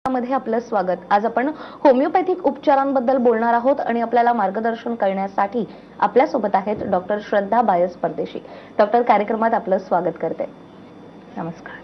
मध्ये आपलं स्वागत। आज आपण होमिओपॅथिक उपचारांबद्दल बोलणार आहोत आणि आपल्याला मार्गदर्शन करण्यासाठी आपल्या सोबत आहेत डॉक्टर श्रद्धा बायस परदेशी। डॉक्टर, कार्यक्रमात आपलं स्वागत करते। नमस्कार।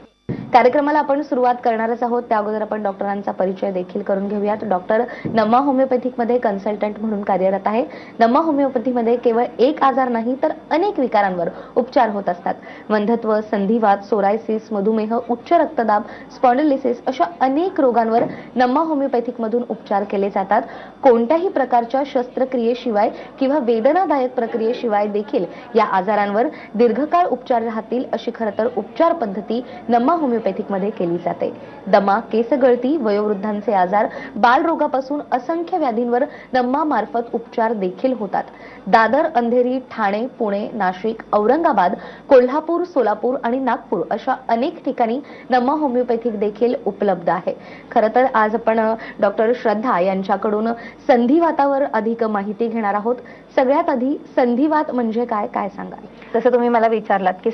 कार्यक्रमाला आपण सुरुवात करणारच आहोत, त्या अगोदर आपण डॉक्टरांचा परिचय देखील करून घेऊयात। डॉक्टर नमा होमिओपॅथिक मध्ये कन्सल्टंट म्हणून कार्यरत आहे। नमा होमिओपॅथी मध्ये केवळ एक आजार नाही तर अनेक विकारांवर उपचार होत असतात। वंध्यत्व, संधिवात, सोरायसिस, मधुमेह, उच्च रक्तदाब, स्पॉन्डिलिसिस अशा अनेक रोगांवर नमा होमिओपॅथिक मधून उपचार केले जातात। कोणत्याही प्रकारच्या शस्त्रक्रियेशिवाय किंवा वेदनादायक प्रक्रियेशिवाय देखील या आजारांवर दीर्घकाळ उपचार राहतील अशी खरतर उपचार पद्धती नमा होमिओपॅथिक मध्ये केली जाते। दमा, केसगळती, वयोवृद्धांचे आजार, बालरोगापासून असंख्य व्याधींवर नमा मार्फत उपचार देखील होतात। दादर, अंधेरी, ठाणे, पुणे, नाशिक, औरंगाबाद, कोल्हापूर, सोलापूर आणि नागपूर अशा अनेक ठिकाणी नमा होमिओपॅथिक देखील उपलब्ध आहे। खरतर आज आपण डॉक्टर श्रद्धा यांच्याकडून संधिवातावर अधिक माहिती घेणार आहोत। सगळ्यात आधी संधिवात म्हणजे काय, काय सांगाल? जसं तुम्ही मला विचारलात की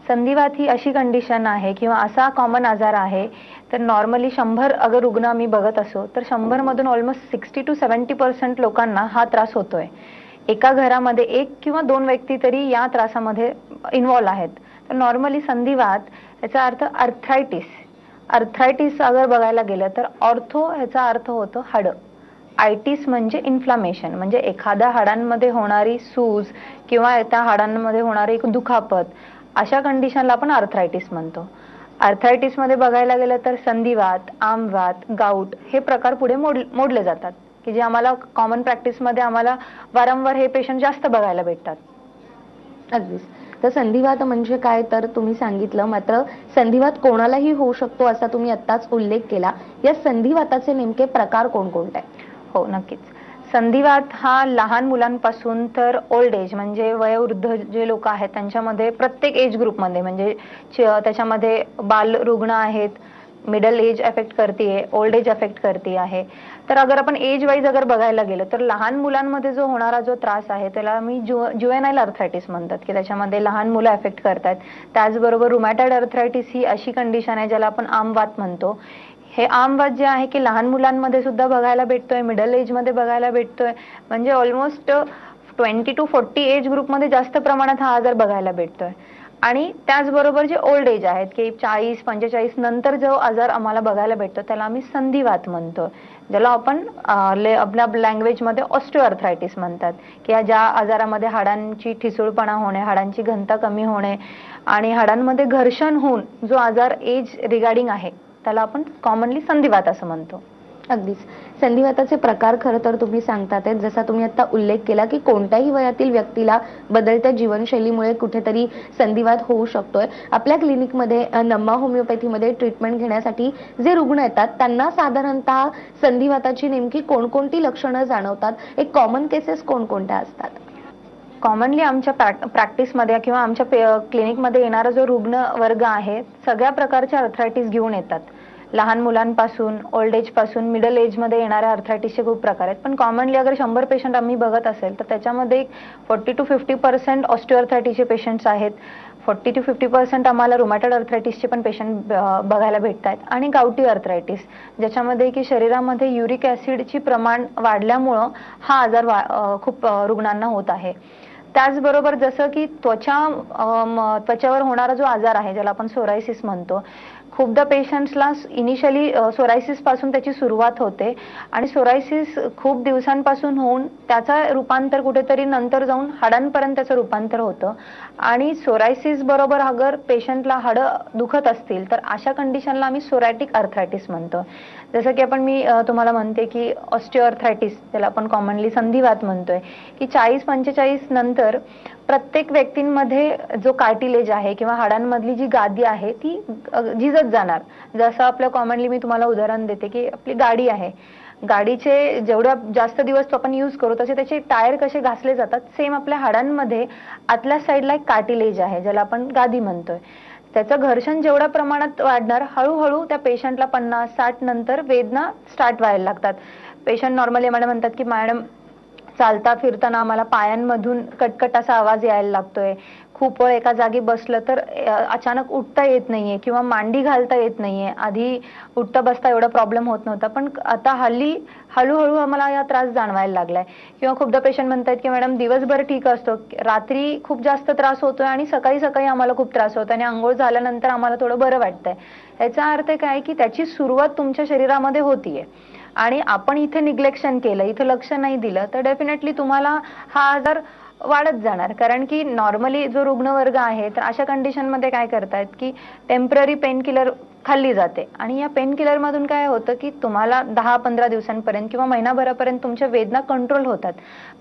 संधिवात ही अशी कंडिशन आहे किंवा असा कॉमन आजार आहे, तर नॉर्मली 100 अगर रुग्ण आम्ही बघत असो तर 100 मधून ऑलमोस्ट 60 to 70% लोकांना हा त्रास होतोय। एका घरामध्ये एक किंवा दोन व्यक्ती तरी या त्रासामध्ये इन्व्हॉल्व आहेत। तर नॉर्मली संधिवात याचा अर्थ अर्थरायटिस अगर बघायला गेलं तर ऑर्थो ह्याचा अर्थ होतो हाड, आयटिस म्हणजे इन्फ्लामेशन, म्हणजे एखाद्या हाडांमध्ये होणारी सूज किंवा त्या हाडांमध्ये होणारी एक दुखापत, अशा कंडिशनला आपण अर्थरायटिस म्हणतो। अर्थरायटिस मध्ये बघायला गेलं तर संधिवात, आमवात, गाऊट हे प्रकार पुढे मोडले जातात, की जे आम्हाला कॉमन प्रॅक्टिस मध्ये आम्हाला वारंवार हे पेशंट जास्त बघायला भेटतात। अगदीच। तर संधिवात म्हणजे काय तर तुम्ही सांगितलं, मात्र संधिवात कोणालाही होऊ शकतो असा तुम्ही आत्ताच उल्लेख केला। या संधिवाताचे नेमके प्रकार कोणकोणते? हो, नक्कीच। संधिवात हा लहान मुलांपासून तर ओल्ड एज म्हणजे वयोवृद्ध जे लोक आहेत त्यांच्यामध्ये प्रत्येक एज ग्रुपमध्ये म्हणजे त्याच्यामध्ये बाल रुग्ण आहेत, मिडल एज अफेक्ट करते, ओल्ड एज अफेक्ट करते आहे। तर अगर आपण एज वाईज अगर बघायला गेलं तर लहान मुलांमध्ये जो होणारा जो त्रास आहे त्याला मी ज्युवेनाइल अर्थरायटिस म्हणतात, की त्याच्यामध्ये लहान मुलं अफेक्ट करतात। त्याचबरोबर रुमॅटॉइड अर्थरायटिस ही अशी कंडिशन आहे ज्याला आपण आमवात म्हणतो। हे आमवात जे आहे की लहान मुलांमध्ये सुद्धा बघायला भेटतोय, मिडल एज मध्ये बघायला भेटतोय, म्हणजे ऑलमोस्ट 20 to 40 एज ग्रुपमध्ये जास्त प्रमाणात हा आजार बघायला भेटतोय। आणि त्याचबरोबर जे ओल्ड एज आहेत की 40-45 नंतर जो आजार आम्हाला बघायला भेटतो त्याला आम्ही संधिवात म्हणतो, ज्याला आपण आपल्या लँग्वेजमध्ये ऑस्टिओआर्थरायटिस म्हणतात, की ज्या आजारामध्ये हाडांची ठिसूळपणा होणे, हाडांची घनता कमी होणे आणि हाडांमध्ये घर्षण होऊन जो आजार एज रिगार्डिंग आहे त्याला आपण कॉमनली संधिवात असं म्हणतो। अगदीच। संधिवाताचे प्रकार खरं तर तुम्ही सांगतात, जसा तुम्ही आता उल्लेख केला की कोणत्याही वयातील व्यक्तीला बदलत्या जीवनशैलीमुळे कुठेतरी संधिवात होऊ शकतोय। आपल्या क्लिनिकमध्ये नमा होमिओपॅथीमध्ये ट्रीटमेंट घेण्यासाठी जे रुग्ण येतात त्यांना साधारणतः संधिवाताची नेमकी कोणकोणती लक्षणं जाणवतात? एक कॉमन केसेस कोणकोणत्या असतात? कॉमनली आमच्या प्रॅक्टिसमध्ये किंवा आमच्या क्लिनिकमध्ये येणारा जो रुग्ण वर्ग आहे सगळ्या प्रकारच्या अर्थरायटिस घेऊन येतात। लहान मुलांपासून ओल्ड एज पासून मिडल एज मध्ये येणाऱ्या अर्थरायटिसचे खूप प्रकार आहेत, पण कॉमनली अगर 100 पेशंट आम्ही बघत असेल तर त्याच्यामध्ये 40 to 50% ऑस्टिओआर्थरायटिसचे पेशंट्स आहेत, 40 to 50% आम्हाला रुमॅटॉइड अर्थरायटिसचे पण पेशंट बघायला भेटतात आणि गावठी अर्थरायटिस, ज्याच्यामध्ये की शरीरामध्ये युरिक ऍसिडची प्रमाण वाढल्यामुळं हा आजार खूप रुग्णांना होत आहे। त्याचबरोबर जसं की त्वचावर होणारा जो आजार आहे ज्याला आपण सोरायसिस म्हणतो, खूपदा पेशंट्सला इनिशियली सोरायसिस पासून त्याची सुरुवात होते आणि सोरायसिस खूप दिवसांपासून होऊन त्याचा रूपांतर कुठेतरी नंतर जाऊन हाडांपर्यंत त्याचं रूपांतर होतं आणि सोरायसिस बरोबर अगर पेशंटला हाडं दुखत असतील तर अशा कंडिशनला आम्ही सोरायटिक अर्थरायटिस म्हणतो। जसं की मी तुम्हाला म्हणते की ऑस्टिओआर्थरायटिस ज्याला आपण कॉमनली संधिवात म्हणतोय, की 40-45 नंतर प्रत्येक व्यक्तींमध्ये जो कार्टिलेज आहे किंवा हाडांमधली जी गादी आहे ती झिजत जाणार। जसं आपलं कॉमनली मी तुम्हाला उदाहरण देते की आपली गाडी आहे, गाडीचे जेवढा जास्त दिवस आपण यूज करू तसे त्याचे टायर कसे घासले जातात, सेम आपल्या हाडांमध्ये आतल्या साईडला एक कार्टिलेज आहे ज्याला आपण गादी म्हणतोय। त्याचं घर्षण जेवढ्या प्रमाणात वाढणार हळूहळू त्या पेशंटला 50-60 नंतर वेदना स्टार्ट व्हायला लागतात। पेशंट नॉर्मली मला म्हणतात की मॅडम चालता फिरताना आम्हाला पायांमधून कटकट असा आवाज यायला लागतोय, खूप वेळ एका जागी बसलं तर अचानक उठता येत नाहीये किंवा मांडी घालता येत नाहीये. आधी उठता बसता एवढा प्रॉब्लेम होत नव्हता, पण आता हल्ली हळूहळू आम्हाला या त्रास जाणवायला लागलाय. किंवा खूपदा पेशंट म्हणतात की मॅडम दिवसभर ठीक असतो, रात्री खूप जास्त त्रास होतोय आणि सकाळी सकाळी आम्हाला खूप त्रास होतो आणि अंघोळ झाल्यानंतर आम्हाला थोडं बरं वाटतंय. याचा अर्थ काय की त्याची सुरुवात तुमच्या शरीरामध्ये होतीये आणि आपण इथे निग्लेक्शन केलं, इथे लक्ष नाही दिलं, तर डेफिनेटली तुम्हाला हा आजार वाढत जाणार. कारण की नॉर्मली जो रुग्णवर्ग आहे तर अशा कंडिशनमध्ये काय करतायत की टेम्पररी पेन किलर खाल्ली जाते आणि या पेन किलर मधून काय होतं की तुम्हाला 10-15 दिवसांपर्यंत किंवा महिनाभरापर्यंत तुमच्या वेदना कंट्रोल होतात.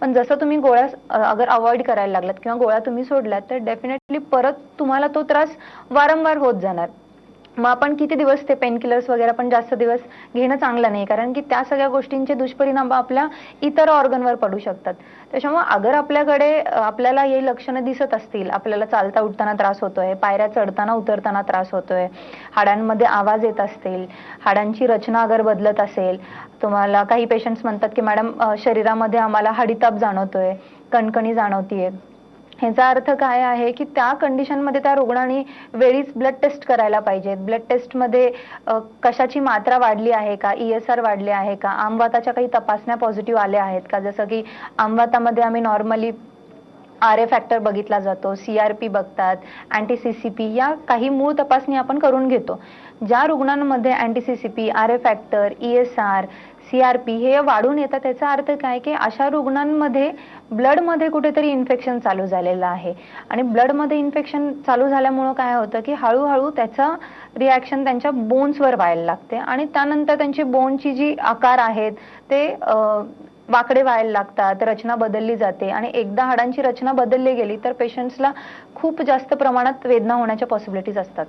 पण जसं तुम्ही गोळ्या अगर अवॉइड करायला लागलात किंवा गोळ्या तुम्ही सोडल्यात तर डेफिनेटली परत तुम्हाला तो त्रास वारंवार होत जाणार. मग आपण किती दिवस ते पेन किलर्स वगैरे पण जास्त दिवस घेणं चांगलं नाही, कारण की त्या सगळ्या गोष्टींचे दुष्परिणाम आपल्या इतर ऑर्गनवर पडू शकतात. त्याच्यामुळे अगर आपल्याकडे आपल्याला हे लक्षणं दिसत असतील, आपल्याला चालता उठताना त्रास होतोय, पायऱ्या चढताना उतरताना त्रास होतोय, हाडांमध्ये आवाज येत असतील, हाडांची रचना अगर बदलत असेल, तुम्हाला काही पेशंट्स म्हणतात की मॅडम शरीरामध्ये आम्हाला हाडीताप जाणवतोय, कणकणी जाणवतीये, ह्याचा अर्थ काय आहे की त्या कंडिशनमध्ये त्या रुग्णाने वेळीच ब्लड टेस्ट करायला पाहिजे. ब्लड टेस्टमध्ये कशाची मात्रा वाढली आहे का, ESR वाढले आहे का, आमवाताच्या काही तपासण्या पॉझिटिव्ह आल्या आहेत का, जसं की आमवातामध्ये आम्ही नॉर्मली RA फॅक्टर बघितला जातो, CRP बघतात, अँटी CCP, या काही मूळ तपासणी आपण करून घेतो. ज्या रुग्णांमध्ये anti CCP, RA factor, ESR, CRP हे वाढून येतात, त्याचा अर्थ काय की अशा रुग्णांमध्ये ब्लडमध्ये कुठेतरी इन्फेक्शन चालू झालेलं आहे आणि ब्लडमध्ये इन्फेक्शन चालू झाल्यामुळं काय होतं की हळूहळू त्याचा रिॲक्शन त्यांच्या बोन्सवर व्हायला लागते आणि त्यानंतर त्यांची बोनची जी आकार आहेत ते वाकडे व्हायला लागतात, रचना बदलली जाते आणि एकदा हाडांची रचना बदलली गेली तर पेशंट्सला खूप जास्त प्रमाणात वेदना होण्याच्या पॉसिबिलिटीज असतात.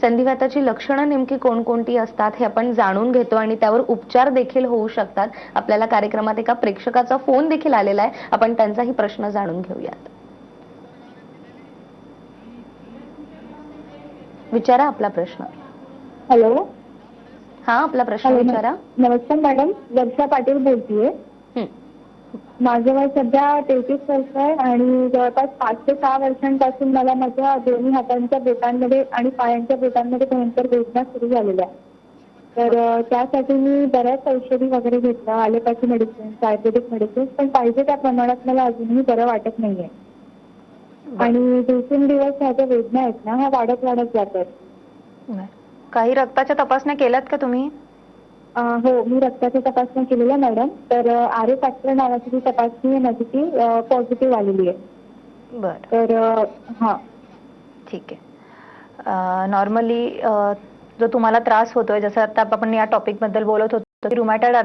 संधिवाताची लक्षणं नेमकी कोणकोणती असतात हे आपण जाणून घेतो आणि त्यावर उपचार देखील होऊ शकतात. आपल्याला कार्यक्रमात एका प्रेक्षकाचा फोन देखील आलेला आहे, आपण त्यांचाही प्रश्न जाणून घेऊयात. विचारा आपला प्रश्न. हॅलो. हा, आपला प्रश्न हॅलो. विचारा. नमस्कार मॅडम, वर्षा पाटील बोलतीये. हं. माझं वय सध्या 33 वर्ष आहे आणि जवळपास 5 ते 6 वर्षांपासून मला माझ्या दोन्ही हातांच्या बोटांमध्ये आणि पायांच्या बोटांमध्ये भयंकर वेदना सुरू झालेल्या आहे. तर त्यासाठी मी बऱ्याच औषधी वगैरे घेतलं, ॲलोपॅथी मेडिसिन, आयुर्वेदिक मेडिसिन, पण पाहिजे त्या प्रमाणात मला अजूनही बरं वाटत नाहीये. आणि दिवसेंदिवस ह्या ज्या वेदना आहेत ना, ह्या वाढत वाढत जात आहेत. काही रक्ताच्या तपासण्या केल्यात का तुम्ही? हो, मी रक्ताची तपासणी केलेली मॅडम. तर RA फॅक्टर नावाची जी तपासणी आहे माझी ती पॉझिटिव्ह आलेली आहे. बरं, तर हां. ठीक आहे. नॉर्मली जो तुम्हाला त्रास होतोय, जसं आता आपण या टॉपिक बद्दल बोलत होतो की रुमॅटॉइड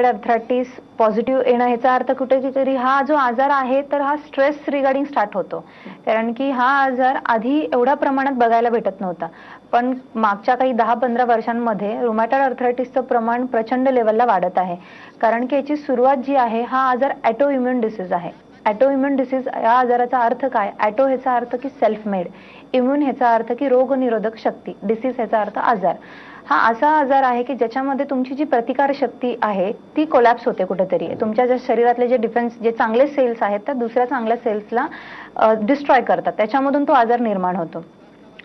अर्थरायटिस पॉझिटिव्ह येणं, ह्याचा अर्थ कुठेतरी हा जो आजार आहे तर हा स्ट्रेस रिगार्डिंग स्टार्ट होतो. कारण की हा आजार आधी एवढ्या प्रमाणात बघायला भेटत नव्हता, पण मागच्या काही 10-15 वर्षांमध्ये रुमॅटॉइड अर्थरायटिसचं प्रमाण प्रचंड लेवलला वाढत आहे. कारण की याची सुरुवात जी आहे, हा आजार ॲटो इम्युन डिसीज आहे. ॲटो इम्युन डिसीज या आजाराचा अर्थ काय? ॲटो ह्याचा अर्थ की सेल्फ मेड, इम्युन ह्याचा अर्थ की रोगनिरोधक शक्ती, डिसीज ह्याचा अर्थ आजार. हा असा आजार आहे की ज्याच्यामध्ये तुमची जी प्रतिकार शक्ती आहे ती कोलॅप्स होते कुठेतरी. तुमच्या ज्या शरीरातले जे डिफेन्स, जे चांगले सेल्स आहेत त्या दुसऱ्या चांगल्या सेल्सला डिस्ट्रॉय करतात, त्याच्यामधून तो आजार निर्माण होतो.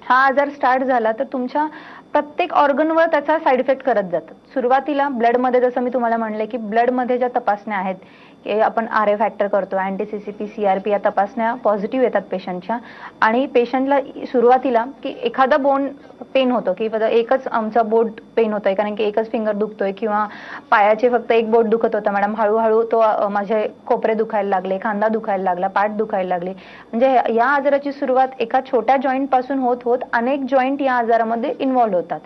हा आजार स्टार्ट झाला तर तुमच्या प्रत्येक ऑर्गनवर त्याचा साईड इफेक्ट करत जातात. सुरुवातीला ब्लडमध्ये, जसं मी तुम्हाला म्हणले की ब्लडमध्ये ज्या तपासण्या आहेत की आपण RA फॅक्टर करतो, अँटी CCP, CRP, या तपासण्या पॉझिटिव्ह येतात पेशंटच्या आणि पेशंटला सुरुवातीला की एखादा बोन पेन होतो की एकच आमचा बोट पेन होतोय कारण की एकच फिंगर दुखतोय किंवा पायाचे फक्त एक बोट दुखत होतं मॅडम, हळूहळू तो माझे कोपरे दुखायला लागले, खांदा दुखायला लागला, पाठ दुखायला लागली. म्हणजे या आजाराची सुरुवात एका छोट्या जॉईंट पासून होत होत अनेक जॉईंट या आजारामध्ये इन्व्हॉल्व होतात.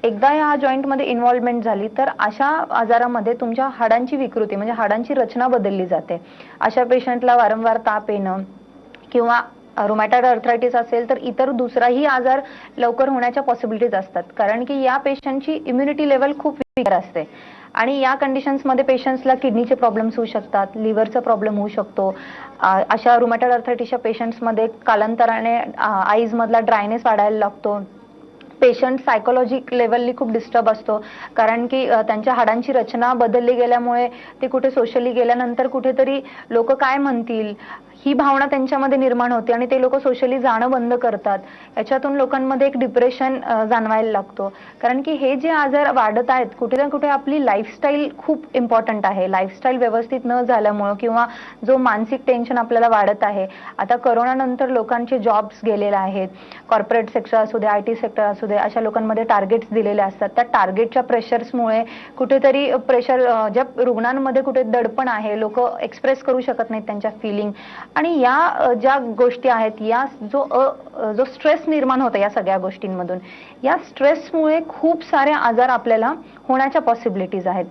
एकदा या जॉईंटमध्ये इन्व्हॉल्वमेंट झाली तर अशा आजारामध्ये तुमच्या हाडांची विकृती म्हणजे हाडांची रचना बदलली जाते. अशा पेशंटला वारंवार ताप येणं किंवा रुमॅटॉइड अर्थरायटिस असेल तर इतर दुसराही आजार लवकर होण्याच्या पॉसिबिलिटीज असतात. कारण की या पेशंटची इम्युनिटी लेवल खूप वीक असते आणि या कंडिशन्समध्ये पेशंट्सला किडनीचे प्रॉब्लेम्स होऊ शकतात, लिव्हरचा प्रॉब्लेम होऊ शकतो. अशा रुमॅटॉइड अर्थरायटिसच्या पेशंट्समध्ये कालांतराने आईज मधला ड्रायनेस वाढायला लागतो, पेशंट सायकोलॉजिक लेवलली खूप डिस्टर्ब असतो, कारण की त्यांच्या हाडांची रचना बदलली गेल्यामुळे ते कुठे सोशली गेल्यानंतर कुठेतरी लोक काय म्हणतील ही भावना त्यांच्यामध्ये निर्माण होते आणि ते लोक सोशली जाणं बंद करतात. याच्यातून लोकांमध्ये एक डिप्रेशन जाणवायला लागतो, कारण की हे जे आजार वाढत आहेत कुठे ना कुठे आपली लाईफस्टाईल खूप इम्पॉर्टंट आहे. लाईफस्टाईल व्यवस्थित न झाल्यामुळं किंवा जो मानसिक टेन्शन आपल्याला वाढत आहे. आता करोनानंतर लोकांचे जॉब्स गेलेले आहेत, कॉर्पोरेट सेक्टर असू दे, IT सेक्टर असू दे, अशा लोकांमध्ये टार्गेट्स दिलेले असतात. त्या टार्गेटच्या प्रेशर्समुळे कुठेतरी प्रेशर ज्या रुग्णांमध्ये कुठे दडपण आहे, लोक एक्सप्रेस करू शकत नाहीत त्यांच्या फिलिंग, आणि या ज्या गोष्टी आहेत, या जो स्ट्रेस निर्माण होतो या सगळ्या गोष्टींमधून, या स्ट्रेसमुळे खूप सारे आजार आपल्याला होण्याच्या पॉसिबिलिटीज आहेत.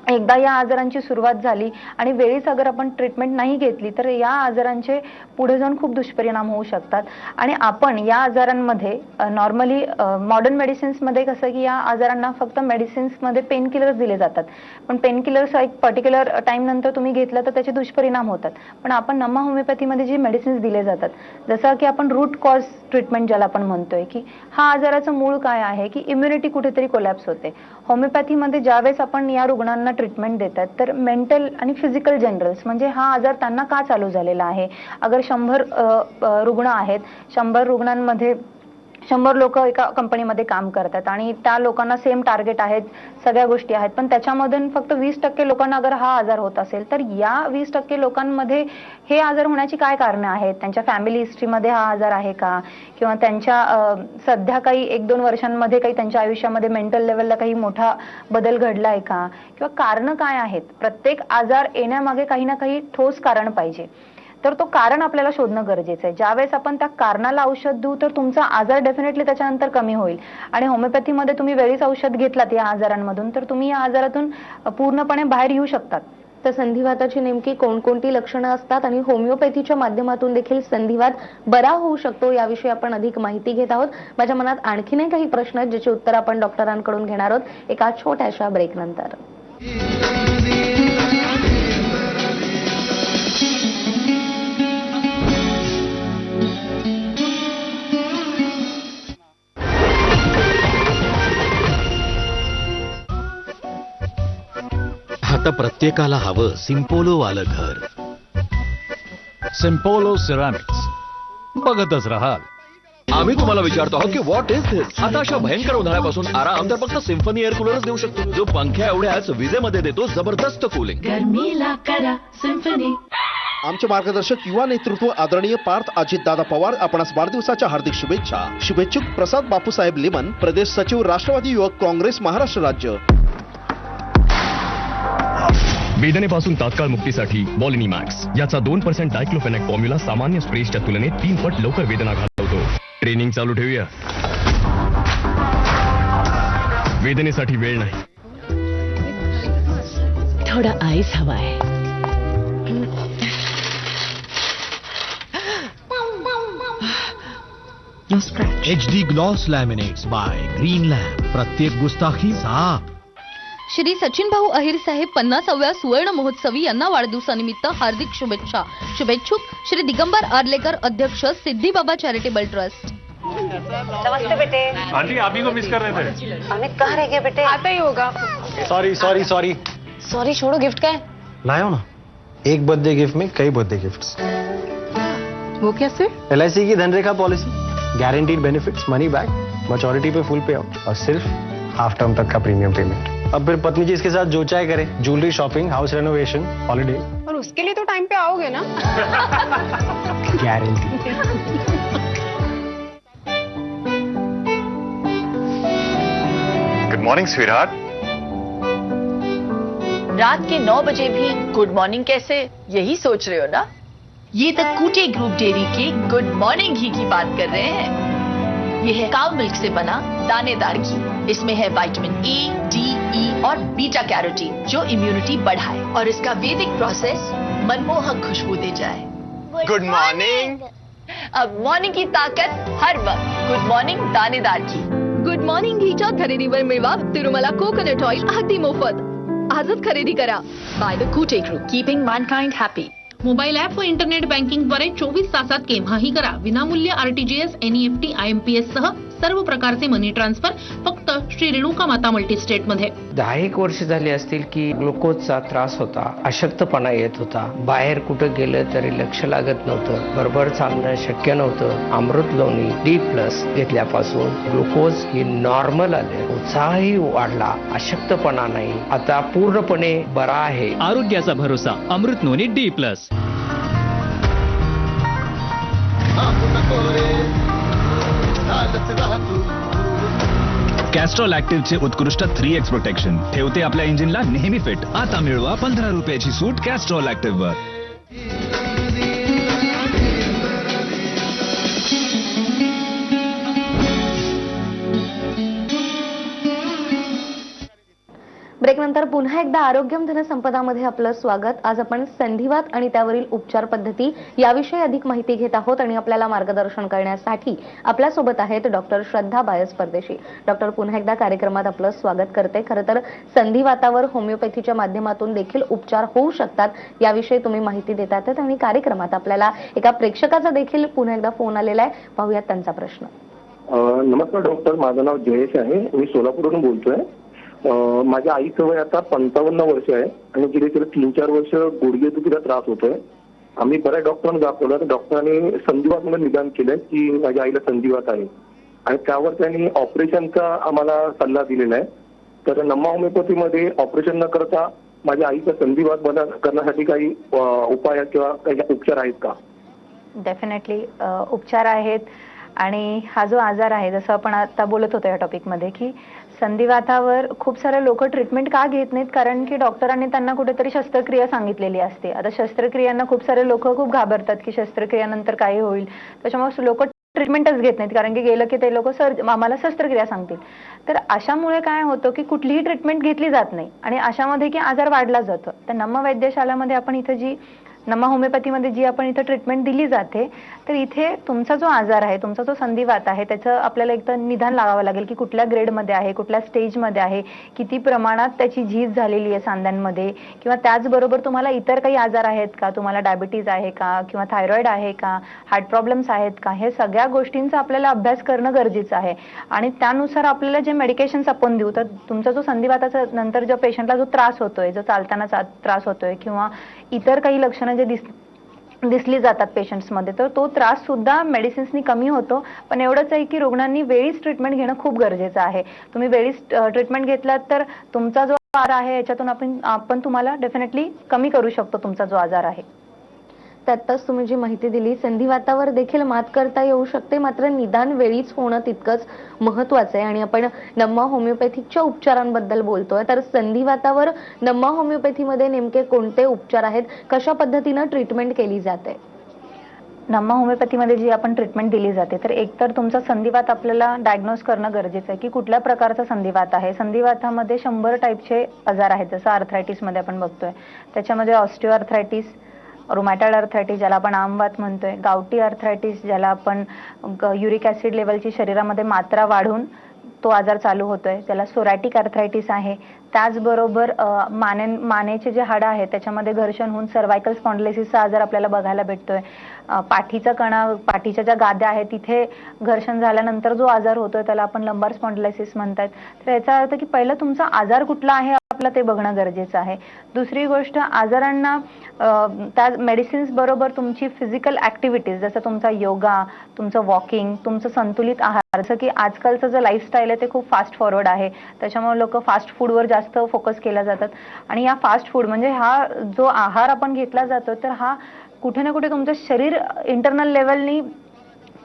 एकदा या आजारांची सुरुवात झाली आणि वेळीच अगर आपण ट्रीटमेंट नाही घेतली तर या आजारांचे पुढे जाऊन खूप दुष्परिणाम होऊ शकतात. आणि आपण या आजारांमध्ये नॉर्मली मॉडर्न मेडिसिन्समध्ये कसं की या आजारांना फक्त मेडिसिन्समध्ये पेन किलर्स दिले जातात, पण पेन किलर्स एक पर्टिक्युलर टाइम नंतर तुम्ही घेतलं तर त्याचे दुष्परिणाम होतात. पण आपण नमा होमिओपॅथीमध्ये जी मेडिसिन्स दिले जातात, जसं की आपण रूट कॉज ट्रीटमेंट ज्याला आपण म्हणतोय, की हा आजाराचं मूळ काय आहे, की इम्युनिटी कुठेतरी कोलॅप्स होते. होमिओपॅथीमध्ये ज्यावेळेस आपण या रुग्णांना ट्रीटमेंट देतात तर मेंटल आणि फिजिकल जनरल्स म्हणजे हा आजार त्यांना का चालू झालेला आहे. अगर 100 रुग्ण आहेत, 100 रुग्णांमध्ये 100 लोक एका कंपनीमध्ये काम करतात आणि त्या लोकांना सेम टार्गेट आहेत, सगळ्या गोष्टी आहेत, पण त्याच्यामधून फक्त 20% लोकांना अगर हा आजार होत असेल तर या 20% लोकांमध्ये हे आजार होण्याची काय कारणं आहेत. त्यांच्या फॅमिली हिस्ट्रीमध्ये हा आजार आहे का, किंवा त्यांच्या सध्या काही 1-2 वर्षांमध्ये काही त्यांच्या आयुष्यामध्ये मेंटल लेवलला काही मोठा बदल घडला आहे का, किंवा कारणं काय आहेत. प्रत्येक आजार येण्यामागे काही ना काही ठोस कारण पाहिजे, तर तो कारण आपल्याला शोधणं गरजेचं आहे. ज्यावेळेस आपण त्या कारणाला औषध देऊ तर तुमचा आजार डेफिनेटली त्याच्यानंतर कमी होईल. आणि होमिओपॅथीमध्ये तुम्ही वेळीच औषध घेतलात या आजारांमधून तर तुम्ही या आजारातून पूर्णपणे बाहेर येऊ शकतात. तर संधिवाताची नेमकी कोणकोणती लक्षणं असतात आणि होमिओपॅथीच्या माध्यमातून देखील संधिवात बरा होऊ शकतो याविषयी आपण अधिक माहिती घेत आहोत. माझ्या मनात आणखीनही काही प्रश्न आहेत ज्याची उत्तर आपण डॉक्टरांकडून घेणार आहोत एका छोट्याशा ब्रेक नंतर. आता प्रत्येकाला हवं सिम्पोलो वालं घर. सिम्पोलो सिरॅमिक्स, बघतच राहाल. आम्ही तुम्हाला विचारतो आहोत की व्हॉट इज दिस. आता अशा भयंकर उन्हाळ्यापासून आराम तर फक्त सिम्फनी एअर कूलरच देऊ शकतो, जो पंख्या एवढ्याच विजेमध्ये देतो जबरदस्त कूलिंग. गर्मीला करा सिम्फनी. आमचे मार्गदर्शक युवा नेतृत्व आदरणीय पार्थ अजितदादा पवार आपणास वाढदिवसाच्या हार्दिक शुभेच्छा. शुभेच्छुक प्रसाद बापूसाहेब लिमन, प्रदेश सचिव राष्ट्रवादी युवक काँग्रेस महाराष्ट्र राज्य. वेदनेपासून तात्काळ मुक्तीसाठी वॉलिनी मॅक्स याचा 2% डायक्लोफेनॅक फॉर्म्युला सामान्य स्प्रेच्या तुलनेत 3 पट लवकर वेदना घालवतो. ट्रेनिंग चालू ठेवूया. वेदनेसाठी वेळ नाही. थोडा आईस हवाय. HD gloss laminates by green lamp. प्रत्येक गुस्ताखी साफ. श्री सचिन भाऊ अहिर साहेब 50व्या सुवर्ण महोत्सवी यांना वाढदिवसानिमित्त हार्दिक शुभेच्छा. शुभेच्छुक श्री दिगंबर आर्लेकर, अध्यक्ष सिद्धी बाबा चैरिटेबल ट्रस्ट. नमस्ते बेटे. आंटी आप ही को मिस कर रहे थे. अमित कहाँ रह गए बेटे? आता ही होगा. सॉरी सॉरी सॉरी सॉरी छोड़ो, गिफ्ट क्या है? लाया ना, एक बर्थडे गिफ्ट में कई बर्थडे गिफ्ट्स. वो कैसे? LIC की धनरेखा पॉलिसी, गारंटीड बेनिफिट्स, मनी बैक, मैच्योरिटी पे फुल पे आउट और सिर्फ हाफ टर्म तक का प्रीमियम पेमेंट. अब फिर पत्नी जी इसके साथ जो चाहे करे, jewellery shopping, house renovation, holiday. और उसके लिए तो टाइम पे आओगे ना? गारंटी. Good morning sweetheart. रात के 9 बजे भी गुड मॉर्निंग कैसे, यही सोच रहे हो ना? ये तक कूटे ग्रुप डेयरी के गुड मॉर्निंग घी की बात कर रहे हैं. ये है काउ मिल्क से बना दानेदार घी. इसमें है विटामिन A, D, E और बीटा कैरोटीन जो इम्यूनिटी बढ़ाए और इसका वैदिक प्रोसेस मनमोहक खुशबू दे जाए. Good morning. अब मॉर्निंग की ताकत हर वक्त. गुड मॉर्निंग दानेदार घी. गुड मॉर्निंग घीच्या खरेदीवर मिळवा तिरुमला कोकोनट ऑइल अगदी मोफत. आजच खरेदी करा. बाय द कूटे group, keeping Mankind happy. Mobile app व इंटरनेट बँकिंगद्वारे 24 तासात केव्हाही करा. विनामूल्य RTGS, NEFT, IMPS सह सर्व प्रकारचे मनी ट्रान्सफर फक्त श्री रेणुका माता मल्टीस्टेट मध्ये. 10 वर्ष झाली असतील की ग्लुकोजचा त्रास होता, अशक्तपणा येत होता, बाहेर कुठं गेलं तरी लक्ष लागत नव्हतं, बरोबर चालणं शक्य नव्हतं. अमृत लोणी D+ घेतल्यापासून ग्लुकोज ही नॉर्मल आले, उत्साहही वाढला, अशक्तपणा नाही, आता पूर्णपणे बरा आहे. आरोग्याचा भरोसा अमृत नोनी D+. कॅस्ट्रॉल ऍक्टिव्हचे उत्कृष्ट 3x प्रोटेक्शन ठेवते आपल्या इंजिनला नेहमी फिट. आता मिळवा 15 रुपयाची सूट कॅस्ट्रॉल ऍक्टिव्हवर. ब्रेक नंतर पुन्हा एकदा आरोग्यम धनसंपदामध्ये आपलं स्वागत. आज आपण संधिवात आणि त्यावरील उपचार पद्धती याविषयी अधिक माहिती घेत आहोत आणि आपल्याला मार्गदर्शन करण्यासाठी आपल्या सोबत आहेत डॉक्टर श्रद्धा बायस परदेशी. डॉक्टर, पुन्हा एकदा कार्यक्रमात आपलं स्वागत करते. खरं तर संधिवातावर होमिओपॅथीच्या माध्यमातून देखील उपचार होऊ शकतात याविषयी तुम्ही माहिती देतात आणि कार्यक्रमात आपल्याला एका प्रेक्षकाचा देखील पुन्हा एकदा फोन आलेला आहे. पाहूयात त्यांचा प्रश्न. नमस्कार डॉक्टर, माझं नाव जयेश आहे, मी सोलापूरवरून बोलतोय. माझ्या आईचं वय आता 55 वर्ष आहे आणि गेली 3-4 वर्ष गुडघेदुखीचा त्रास होतोय. आम्ही बऱ्याच डॉक्टरांना दाखवलं तर डॉक्टरांनी संधिवात म्हणून निदान केलंय की माझ्या आईला संधिवात आहे आणि त्यावर त्यांनी ऑपरेशनचा आम्हाला सल्ला दिलेला आहे. तर नमा होमिओपॅथीमध्ये ऑपरेशन न करता माझ्या आईचा संधिवात बरा करण्यासाठी काही उपाय किंवा काही उपचार आहेत का? डेफिनेटली उपचार आहेत. आणि हा जो आजार आहे, जसं आपण आता बोलत होतो या टॉपिकमध्ये, की संधिवातावर खूप सारे लोक ट्रीटमेंट का घेत नाहीत, कारण की डॉक्टरांनी त्यांना कुठेतरी शस्त्रक्रिया सांगितलेली असते. आता शस्त्रक्रियांना खूप सारे लोक खूप घाबरतात की शस्त्रक्रियानंतर काय होईल, त्याच्यामुळे लोक ट्रीटमेंटच घेत नाहीत, कारण की गेलं की ते लोक आम्हाला शस्त्रक्रिया सांगतील. तर अशामुळे काय होतं की कुठलीही ट्रीटमेंट घेतली जात नाही आणि अशामध्ये की आजार वाढला जातो. तर नमा वैद्यशालामध्ये आपण इथं जी नमा होमिओपॅथीमध्ये जी आपण इथं ट्रीटमेंट दिली जाते, तर इथे तुमचा जो आजार आहे, तुमचा जो संधिवात आहे, त्याचं आपल्याला एकदा निदान लावावं लागेल की कुठल्या ग्रेडमध्ये आहे, कुठल्या स्टेजमध्ये आहे, किती प्रमाणात त्याची झीज झालेली आहे सांध्यांमध्ये, किंवा त्याचबरोबर तुम्हाला इतर काही आजार आहेत का, तुम्हाला डायबिटीज आहे का, किंवा थायरॉइड आहे का, हार्ट प्रॉब्लेम्स आहेत का, हे सगळ्या गोष्टींचा आपल्याला अभ्यास करणं गरजेचं आहे. आणि त्यानुसार आपल्याला जे मेडिकेशन्स आपण देऊ, तर तुमचा जो संधिवाताचा नंतर जो पेशंटला जो त्रास होतोय, जो चालताना त्रास होतोय किंवा इतर काही लक्षणं जे दिसली जातात पेशंट्समध्ये, तर तो त्रास सुद्धा मेडिसिन्सनी कमी होतो. पण एवढंच आहे की रुग्णांनी वेळीच ट्रीटमेंट घेणं खूप गरजेचं आहे. तुम्ही वेळीच ट्रीटमेंट घेतलात तर तुमचा जो आजार आहे याच्यातून आपण तुम्हाला डेफिनेटली कमी करू शकतो तुमचा जो आजार आहे. त्यातच तुम्ही जी माहिती दिली, संधिवातावर देखील मात करता येऊ शकते, मात्र निदान वेळीच होणं तितकंच महत्वाचं आहे. आणि आपण नमा होमिओपॅथीच्या उपचारांबद्दल बोलतोय, तर संधिवातावर नमा होमिओपॅथीमध्ये नेमके कोणते उपचार आहेत, कशा पद्धतीनं ट्रीटमेंट केली जाते? नमा होमिओपॅथीमध्ये जी आपण ट्रीटमेंट दिली जाते, तर एकतर तुमचा संधिवात आपल्याला डायग्नोज करणं गरजेचं आहे की कुठल्या प्रकारचा संधिवात आहे. संधिवातामध्ये 100 टाईपचे आजार आहेत, जसं आर्थरायटिसमध्ये आपण बघतोय. त्याच्यामध्ये ऑस्टिओआर्थरायटिस, रुमॅटॉइड आर्थरायटिस ज्याला आपण आमवात म्हणतोय, गावठी आर्थरायटिस ज्याला आपण युरिक ऍसिड लेवलची शरीरामध्ये मात्रा वाढून तो आजार चालू होतोय, त्याला सोरॅटिक आर्थरायटिस आहे. त्याचबरोबर मानेचे जे हाडं आहेत त्याच्यामध्ये घर्षण होऊन सर्वायकल स्पॉन्डिलायसिसचा आजार आपल्याला बघायला भेटतोय. पाठीचा कणा, पाठीच्या ज्या गाद्या आहेत तिथे घर्षण झाल्यानंतर जो आजार होतोय त्याला आपण लंबार स्पॉन्डिलायसिस म्हणतात. तर याचा अर्थ की पहिलं तुमचा आजार कुठला आहे आपलं ते बघणं गरजेचं आहे. दुसरी गोष्ट, आजारांना त्या मेडिसिन्स बरोबर तुमची फिजिकल ऍक्टिव्हिटीज, जसं तुमचा योगा, तुमचं वॉकिंग, तुमचं संतुलित आहार, जसं की आजकालचं जे लाईफस्टाईल आहे ते खूप फास्ट फॉरवर्ड आहे, त्याच्यामुळे लोक फास्ट फूडवर जास्त फोकस केला जातात. आणि या फास्ट फूड म्हणजे हा जो आहार आपण घेतला जातो, तर हा कुठे ना कुठे तुमचं शरीर इंटरनल लेवलनी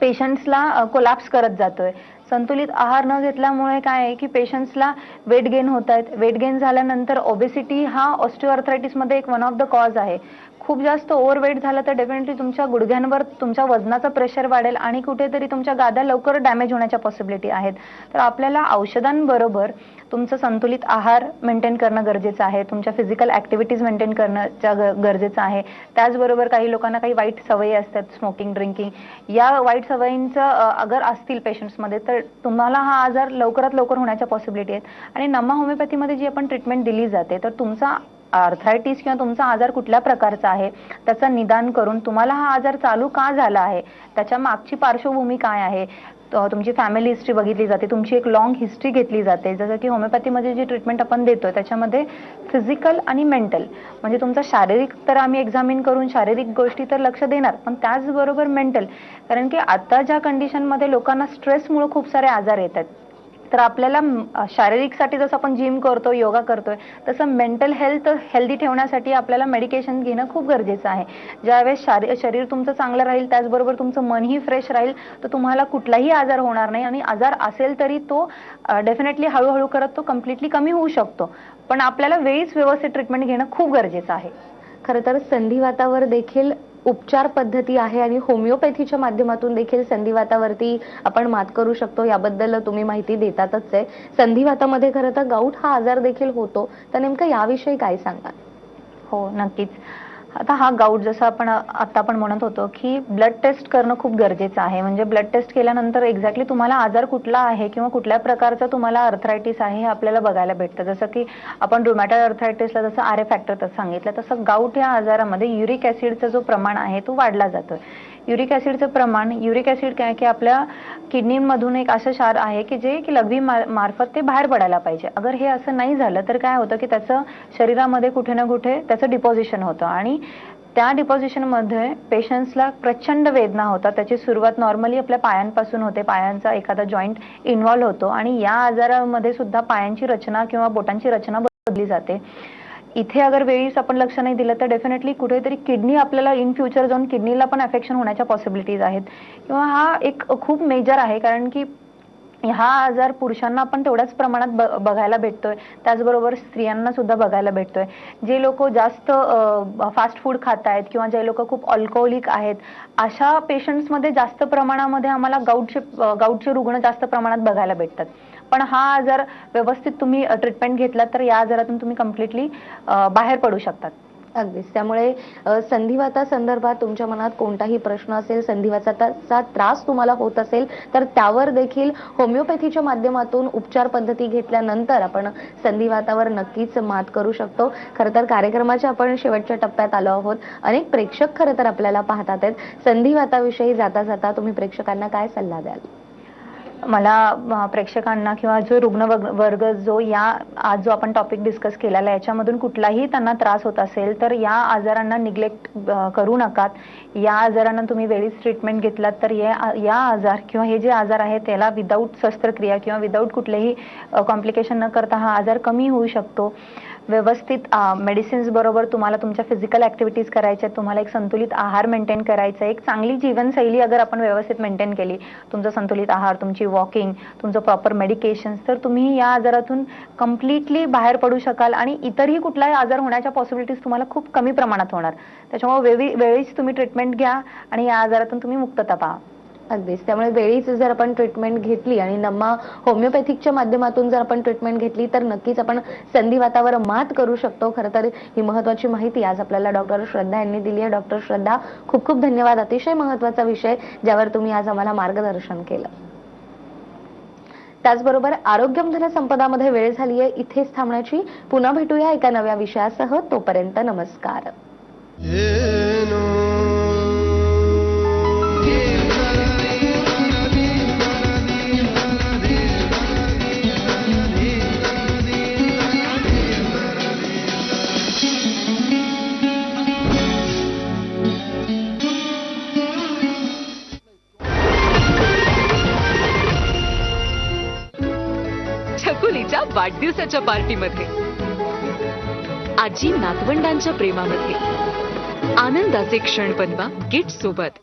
पेशंट्सला कोलॅप्स करत जातोय. संतुलित आहार न घेतल्यामुळे काय आहे की पेशंट्सला वेट गेन होत आहेत. वेट गेन झाल्यानंतर ओबेसिटी हा ऑस्टिओआर्थरायटिसमध्ये एक वन ऑफ द कॉज आहे. खूप जास्त ओव्हरवेट झालं तर डेफिनेटली तुमच्या गुडघ्यांवर तुमच्या वजनाचा प्रेशर वाढेल आणि कुठेतरी तुमच्या गाद्या लवकर डॅमेज होण्याच्या पॉसिबिलिटी आहेत. तर आपल्याला औषधांबरोबर तुमचं संतुलित आहार मेंटेन करणं गरजेचं आहे, तुमच्या फिजिकल ऍक्टिव्हिटीज मेंटेन करणं गरजेचं आहे. त्याचबरोबर काही लोकांना काही वाईट सवयी असतात, स्मोकिंग, ड्रिंकिंग, या वाईट सवयींचं अगर असतील पेशंट्समध्ये तर तुम्हाला हा आजार लवकरात लवकर होण्याच्या पॉसिबिलिटी आहेत. आणि नमा होमिओपॅथीमध्ये जी आपण ट्रीटमेंट दिली जाते तर तुमचा आर्थरायटिस किंवा तुमचा आजार कुठल्या प्रकारचा आहे त्याचं निदान करून तुम्हाला हा आजार चालू का झाला आहे, त्याच्या मागची पार्श्वभूमी काय आहे, तुमची फॅमिली हिस्ट्री बघितली जाते, तुमची एक लॉंग हिस्ट्री घेतली जाते. जसं की होमिओपॅथीमध्ये जी ट्रीटमेंट आपण देतोय त्याच्यामध्ये फिजिकल आणि मेंटल, म्हणजे तुमचा शारीरिक तर आम्ही एक्झामिन करून शारीरिक गोष्टी तर लक्ष देणार, पण त्याचबरोबर मेंटल, कारण की आता ज्या कंडिशनमध्ये लोकांना स्ट्रेसमुळे खूप सारे आजार येतात. तर आपल्याला शारीरिकसाठी जसं आपण जिम करतो, योगा करतोय, तसं मेंटल हेल्थ हेल्दी ठेवण्यासाठी आपल्याला मेडिकेशन घेणं खूप गरजेचं आहे. ज्यावेळेस शरीर तुमचं चांगलं राहील, त्याचबरोबर तुमचं मनही फ्रेश राहील, तर तुम्हाला कुठलाही आजार होणार नाही. आणि आजार असेल तरी तो डेफिनेटली हळूहळू करत तो कम्प्लिटली कमी होऊ शकतो. पण आपल्याला वेळीच व्यवस्थित ट्रीटमेंट घेणं खूप गरजेचं आहे. खरं तर संधिवातावर देखील उपचार पद्धती आहे आणि होमिओपॅथीच्या माध्यमातून देखील संधिवातावरती आपण मात करू शकतो, याबद्दल तुम्ही माहिती देतातच आहे. संधिवातामध्ये खरं तर गाऊट हा आजार देखील होतो, तर नेमकं याविषयी काय सांगाल? हो, नक्कीच. आता हा गाऊट जसं आपण म्हणत होतो की ब्लड टेस्ट करणं खूप गरजेचं आहे. म्हणजे ब्लड टेस्ट केल्यानंतर एक्झॅक्टली तुम्हाला आजार कुठला आहे किंवा कुठल्या प्रकारचा तुम्हाला आर्थरायटिस आहे हे आपल्याला बघायला भेटतं. जसं की आपण रुमॅटॉइड आर्थरायटिसला जसं RA फॅक्टर सांगितलं, तसं गाऊट या आजारामध्ये युरिक ऍसिडचा जो प्रमाण आहे तो वाढला जातोय. युरिक ऍसिडचं प्रमाण, युरिक ऍसिड काय की आपल्या किडनीमधून एक असं क्षार आहे की जे की लघवी मार्फत ते बाहेर पडायला पाहिजे. अगर हे असं नाही झालं तर काय होतं की त्याचं शरीरामध्ये कुठे ना कुठे त्याचं डिपॉझिशन होतं आणि त्या डिपॉझिशनमध्ये पेशंट्सला प्रचंड वेदना होतात. त्याची सुरुवात नॉर्मली आपल्या पायांपासून होते, पायांचा एखादा जॉईंट इन्व्हॉल्व होतो आणि या आजारामध्ये सुद्धा पायांची रचना किंवा बोटांची रचना बदलली जाते. इथे अगर वेळीच आपण लक्ष नाही दिलं तर डेफिनेटली कुठेतरी किडनी आपल्याला इन फ्युचर जाऊन किडनीला पण अफेक्शन होण्याच्या पॉसिबिलिटीज आहेत. किंवा हा एक खूप मेजर आहे, कारण की हा आजार पुरुषांना पण तेवढ्याच प्रमाणात बघायला भेटतोय, त्याचबरोबर स्त्रियांना सुद्धा बघायला भेटतोय. जे लोक जास्त फास्ट फूड खात आहेत किंवा जे लोक खूप अल्कोहोलिक आहेत, अशा पेशंट्समध्ये जास्त प्रमाणामध्ये आम्हाला गाऊटचे रुग्ण जास्त प्रमाणात बघायला भेटतात. पण हा आजार व्यवस्थित तुम्ही ट्रीटमेंट घेतला तर या आजारातून तुम्ही कम्प्लिटली बाहेर पडू शकतात. अगदीच. त्यामुळे संधिवाता संदर्भात तुमच्या मनात कोणताही प्रश्न असेल, संधिवाताचा त्रास तुम्हाला होत असेल, तर त्यावर देखील होमिओपॅथीच्या माध्यमातून उपचार पद्धती घेतल्यानंतर आपण संधिवातावर नक्कीच मात करू शकतो. खरं तर कार्यक्रमाच्या आपण शेवटच्या टप्प्यात आलो आहोत. अनेक प्रेक्षक खरं तर आपल्याला पाहतात आहेत. संधिवाताविषयी जाता जाता तुम्ही प्रेक्षकांना काय सल्ला द्याल? मला प्रेक्षकांना किंवा जो रुग्ण वर्ग जो आज जो आपण टॉपिक डिस्कस केलेला आहे याच्यामधून कुठलाही त्यांना त्रास होत असेल तर या आजारांना निग्लेक्ट करू नका. या आजारांना तुम्ही वेळीच ट्रीटमेंट घेतलात तर या आजार किंवा हे जे आजार आहे त्याला विदाऊट शस्त्रक्रिया किंवा विदाऊट कुठलेही कॉम्प्लिकेशन न करता हा आजार कमी होऊ शकतो. व्यवस्थित मेडिसिन्स बरोबर तुम्हाला तुमच्या फिजिकल ऍक्टिव्हिटीज करायच्या, तुम्हाला एक संतुलित आहार मेंटेन करायचा, एक चांगली जीवनशैली अगर आपण व्यवस्थित मेंटेन केली, तुमचा संतुलित आहार, तुमची वॉकिंग, तुमचं प्रॉपर मेडिकेशन, तर तुम्ही या आजारातून कम्प्लिटली बाहेर पडू शकाल आणि इतरही कुठलाही आजार होण्याच्या पॉसिबिलिटीज तुम्हाला खूप कमी प्रमाणात होणार. त्याच्यामुळे वेळीच तुम्ही ट्रीटमेंट घ्या आणि या आजारातून तुम्ही मुक्तता पहा. अगदीच. त्यामुळे वेळीच जर आपण ट्रीटमेंट घेतली आणि नमा होमिओपॅथिकच्या माध्यमातून जर आपण ट्रीटमेंट घेतली तर नक्कीच आपण संधिवातावर मात करू शकतो. खरं तर ही महत्त्वाची माहिती आज आपल्याला डॉक्टर श्रद्धा यांनी दिली आहे. डॉक्टर श्रद्धा, खूप खूप धन्यवाद. अतिशय महत्त्वाचा विषय ज्यावर तुम्ही आज आम्हाला मार्गदर्शन केलं. त्याचबरोबर आरोग्यम धन संपदामध्ये वेळ झाली आहे इथेच थांबण्याची. पुन्हा भेटूया एका नव्या विषयासह. तोपर्यंत नमस्कार. छकुलीच्या वाढदिवसाच्या पार्टीमध्ये, आजी नातवंडांच्या प्रेमामध्ये आनंदाचे क्षण बनवा गिफ्ट सोबत.